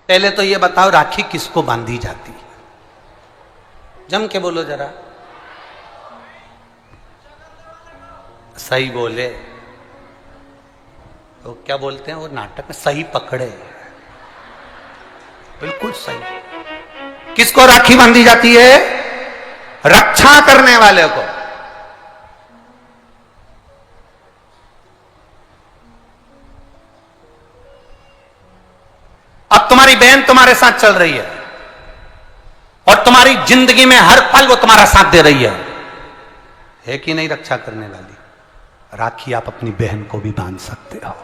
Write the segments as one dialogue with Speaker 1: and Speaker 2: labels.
Speaker 1: पहले तो ये बताओ, राखी किसको बांधी जाती है? जम के बोलो जरा, सही बोले तो क्या बोलते हैं वो नाटक में, सही पकड़े, बिल्कुल सही। किसको राखी बांधी जाती है? रक्षा करने वाले को। अब तुम्हारी बहन तुम्हारे साथ चल रही है और तुम्हारी जिंदगी में हर पल वो तुम्हारा साथ दे रही है कि नहीं? रक्षा करने वाली राखी आप अपनी बहन को भी बांध सकते हो।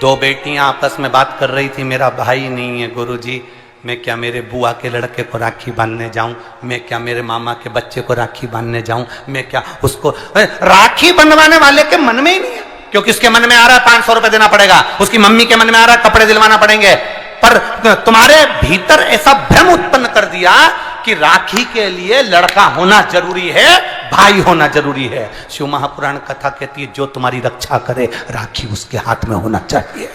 Speaker 1: दो बेटियां आपस में बात कर रही थी, मेरा भाई नहीं है गुरुजी, मैं क्या मेरे बुआ के लड़के को राखी बांधने जाऊं, मैं क्या मेरे मामा के बच्चे को राखी बांधने जाऊं, मैं क्या उसको। राखी बंधवाने वाले के मन में ही नहीं है, क्योंकि उसके मन में आ रहा है 500 रुपए देना पड़ेगा, उसकी मम्मी के मन में आ रहा है कपड़े दिलवाना पड़ेंगे। पर तुम्हारे भीतर ऐसा भ्रम उत्पन्न कर दिया कि राखी के लिए लड़का होना जरूरी है, भाई होना जरूरी है। शिव महापुराण कथा कहती है, जो तुम्हारी रक्षा करे राखी उसके हाथ में होना चाहिए।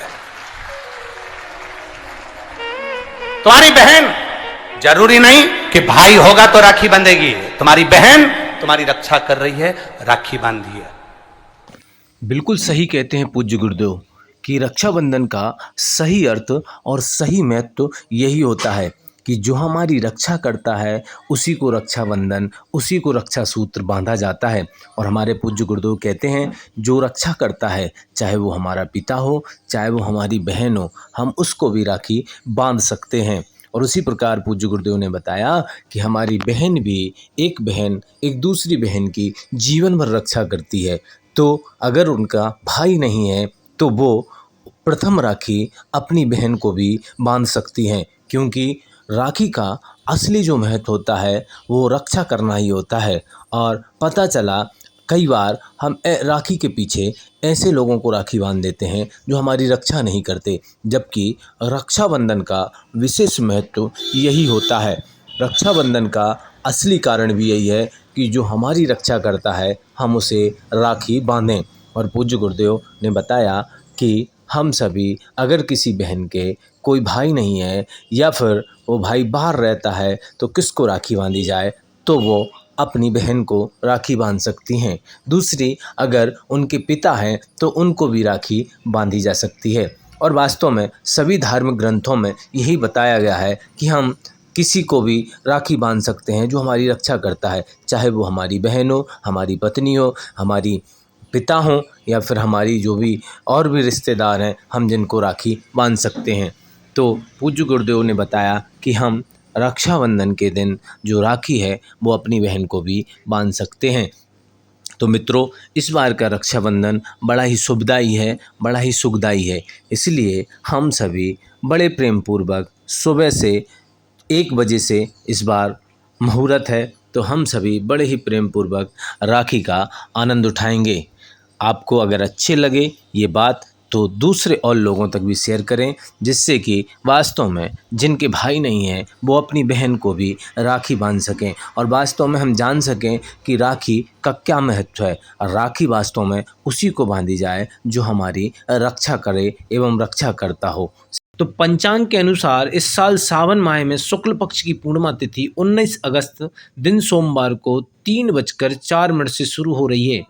Speaker 1: तुम्हारी बहन जरूरी नहीं कि भाई होगा तो राखी बंधेगी, तुम्हारी बहन तुम्हारी रक्षा कर रही है, राखी बांधी है।
Speaker 2: बिल्कुल सही कहते हैं पूज्य गुरुदेव कि रक्षाबंधन का सही अर्थ और सही महत्व यही होता है कि जो हमारी रक्षा करता है उसी को रक्षाबंधन, उसी को रक्षा सूत्र बांधा जाता है। और हमारे पूज्य गुरुदेव कहते हैं, जो रक्षा करता है, चाहे वो हमारा पिता हो, चाहे वो हमारी बहन हो, हम उसको भी राखी बांध सकते हैं। और उसी प्रकार पूज्य गुरुदेव ने बताया कि हमारी बहन भी, एक बहन एक दूसरी बहन की जीवन भर रक्षा करती है। तो अगर उनका भाई नहीं है तो वो प्रथम राखी अपनी बहन को भी बांध सकती हैं, क्योंकि राखी का असली जो महत्व होता है वो रक्षा करना ही होता है। और पता चला कई बार हम राखी के पीछे ऐसे लोगों को राखी बांध देते हैं जो हमारी रक्षा नहीं करते, जबकि रक्षाबंधन का विशेष महत्व यही होता है। रक्षाबंधन का असली कारण भी यही है कि जो हमारी रक्षा करता है हम उसे राखी बांधें। और पूज्य गुरुदेव ने बताया कि हम सभी, अगर किसी बहन के कोई भाई नहीं है या फिर वो भाई बाहर रहता है तो किसको राखी बांधी जाए, तो वो अपनी बहन को राखी बांध सकती हैं। दूसरी, अगर उनके पिता हैं तो उनको भी राखी बांधी जा सकती है। और वास्तव में सभी धार्मिक ग्रंथों में यही बताया गया है कि हम किसी को भी राखी बांध सकते हैं जो हमारी रक्षा करता है, चाहे वो हमारी बहन हो, हमारी पत्नी हो, हमारी पिता हों या फिर हमारी जो भी और भी रिश्तेदार हैं, हम जिनको राखी बांध सकते हैं। तो पूज्य गुरुदेव ने बताया कि हम रक्षाबंधन के दिन जो राखी है वो अपनी बहन को भी बांध सकते हैं। तो मित्रों, इस बार का रक्षाबंधन बड़ा ही शुभदायी है, बड़ा ही सुखदायी है। इसलिए हम सभी बड़े प्रेम पूर्वक सुबह से 1 बजे से इस बार मुहूर्त है, तो हम सभी बड़े ही प्रेम पूर्वक राखी का आनंद उठाएंगे। आपको अगर अच्छे लगे ये बात तो दूसरे और लोगों तक भी शेयर करें, जिससे कि वास्तव में जिनके भाई नहीं हैं वो अपनी बहन को भी राखी बांध सकें और वास्तव में हम जान सकें कि राखी का क्या महत्व है। और राखी वास्तव में उसी को बांधी जाए जो हमारी रक्षा करे एवं रक्षा करता हो। तो पंचांग के अनुसार इस साल सावन माह में शुक्ल पक्ष की पूर्णिमा तिथि 19 अगस्त दिन सोमवार को 3:04 से शुरू हो रही है।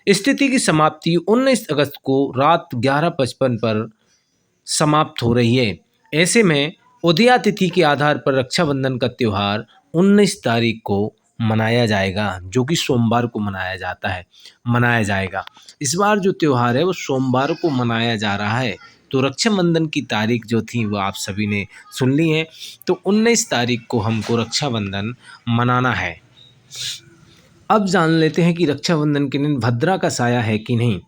Speaker 2: इस तिथि की समाप्ति 19 अगस्त को रात 11:55 पर समाप्त हो रही है। ऐसे में उदया तिथि के आधार पर रक्षाबंधन का त्यौहार 19 तारीख को मनाया जाएगा, जो कि सोमवार को मनाया जाएगा। इस बार जो त्यौहार है वो सोमवार को मनाया जा रहा है। तो रक्षाबंधन की तारीख जो थी वो आप सभी ने सुन ली है। तो 19 तारीख को हमको रक्षाबंधन मनाना है। अब जान लेते हैं कि रक्षाबंधन के दिन भद्रा का साया है कि नहीं।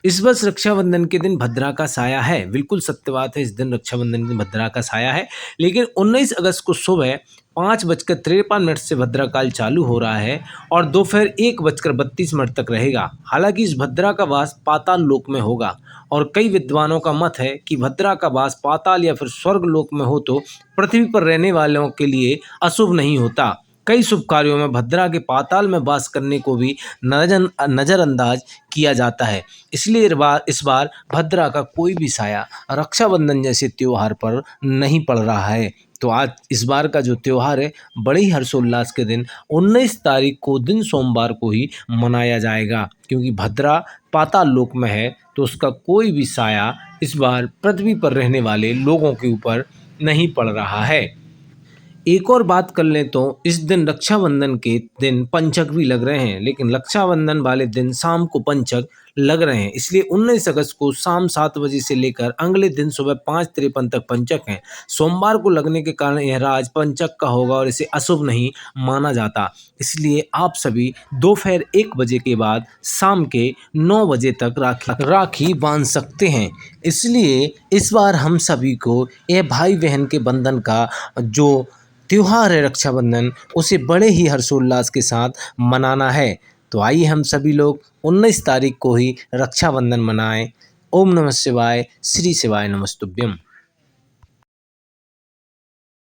Speaker 2: इस वर्ष रक्षाबंधन के दिन भद्रा का साया है, बिल्कुल सत्य बात है, इस दिन रक्षाबंधन के दिन भद्रा का साया है। लेकिन 19 अगस्त को सुबह 5:53 से भद्रा काल चालू हो रहा है और दोपहर 1:32 तक रहेगा। हालांकि इस भद्रा का वास पाताल लोक में होगा और कई विद्वानों का मत है कि भद्रा का वास पाताल या फिर स्वर्ग लोक में हो तो पृथ्वी पर रहने वालों के लिए अशुभ नहीं होता। कई शुभ कार्यों में भद्रा के पाताल में वास करने को भी नज़रअंदाज किया जाता है। इसलिए इस बार भद्रा का कोई भी साया रक्षाबंधन जैसे त्योहार पर नहीं पड़ रहा है। तो आज इस बार का जो त्यौहार है बड़े ही हर्षोल्लास के दिन 19 तारीख को दिन सोमवार को ही मनाया जाएगा, क्योंकि भद्रा पाताल लोक में है तो उसका कोई भी साया इस बार पृथ्वी पर रहने वाले लोगों के ऊपर नहीं पड़ रहा है। एक और बात कर लें तो इस दिन रक्षाबंधन के दिन पंचक भी लग रहे हैं, लेकिन रक्षाबंधन वाले दिन शाम को पंचक लग रहे हैं। इसलिए 19 अगस्त को शाम 7 बजे से लेकर अगले दिन सुबह 5:53 तक पंचक हैं। सोमवार को लगने के कारण यह राज पंचक का होगा और इसे अशुभ नहीं माना जाता। इसलिए आप सभी दोपहर 1 बजे के बाद शाम के 9 बजे तक राखी बांध सकते हैं। इसलिए इस बार हम सभी को यह भाई बहन के बंधन का जो त्योहार है रक्षाबंधन, उसे बड़े ही हर्षोल्लास के साथ मनाना है। तो आइए हम सभी लोग 19 तारीख को ही रक्षाबंधन मनाएं। ओम नमः शिवाय, श्री शिवाय नमस्तुभ्यम।